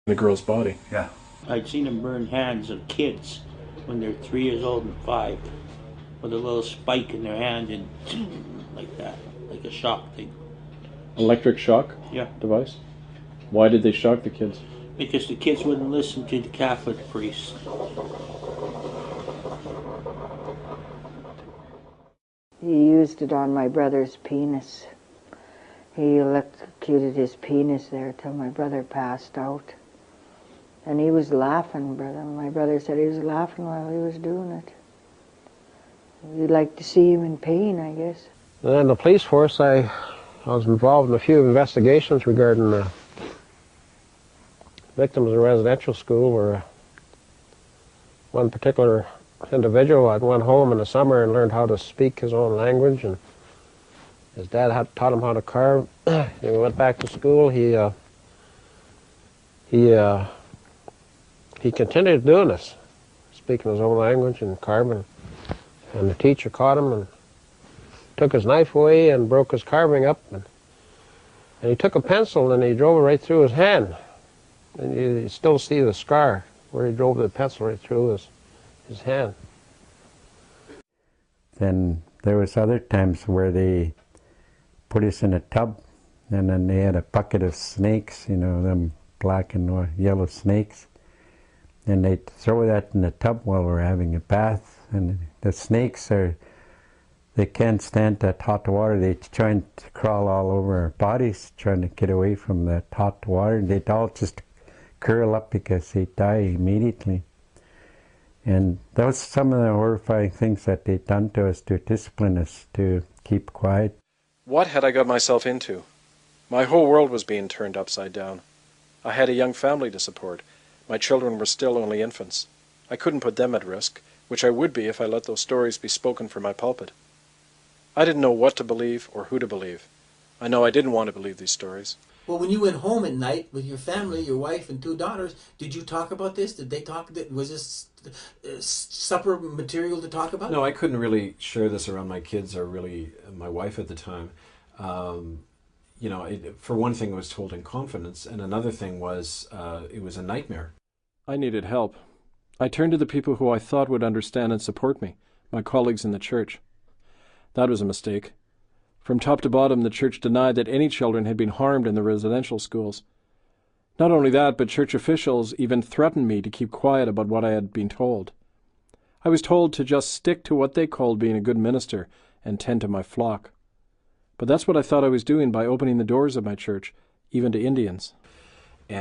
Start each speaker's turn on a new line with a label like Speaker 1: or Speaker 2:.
Speaker 1: the girl's body.
Speaker 2: Yeah.
Speaker 3: I'd seen them burn hands of kids when they're 3 years old and 5 with a little spike in their hand and like that, like a shock thing.
Speaker 1: Electric shock
Speaker 3: Yeah.
Speaker 1: device? Why did they shock the kids?
Speaker 3: Because the kids wouldn't listen to the Catholic priest.
Speaker 4: He used it on my brother's penis. He electrocuted his penis there till my brother passed out. And he was laughing, brother. My brother said he was laughing while he was doing it. You'd like to see him in pain, I guess.
Speaker 5: And in the police force, I was involved in a few investigations regarding victims in residential school, where one particular individual had went home in the summer and learned how to speak his own language, and his dad had taught him how to carve. When he went back to school, he continued doing this, speaking his own language and carving. And the teacher caught him and took his knife away and broke his carving up. And he took a pencil and he drove it right through his hand. And you still see the scar where he drove the pencil right through his hand.
Speaker 6: Then there was other times where they put us in a tub, and then they had a bucket of snakes, you know, them black and yellow snakes. And they'd throw that in the tub while we're having a bath. And the snakes they can't stand that hot water. They try to crawl all over our bodies, trying to get away from that hot water. They'd all just curl up because they'd die immediately. And that was some of the horrifying things that they'd done to us to discipline us to keep quiet.
Speaker 1: What had I got myself into? My whole world was being turned upside down. I had a young family to support. My children were still only infants. I couldn't put them at risk, which I would be if I let those stories be spoken from my pulpit. I didn't know what to believe or who to believe. I know I didn't want to believe these stories.
Speaker 7: Well, when you went home at night with your family, your wife and 2 daughters, did you talk about this? Did they talk? Was this supper material to talk about?
Speaker 8: No, I couldn't really share this around my kids or really my wife at the time. You know, for one thing, it was told in confidence, and another thing was it was a nightmare.
Speaker 1: I needed help. I turned to the people who I thought would understand and support me, my colleagues in the church. That was a mistake. From top to bottom, the church denied that any children had been harmed in the residential schools. Not only that, but church officials even threatened me to keep quiet about what I had been told. I was told to just stick to what they called being a good minister and tend to my flock. But that's what I thought I was doing by opening the doors of my church, even to Indians.
Speaker 8: And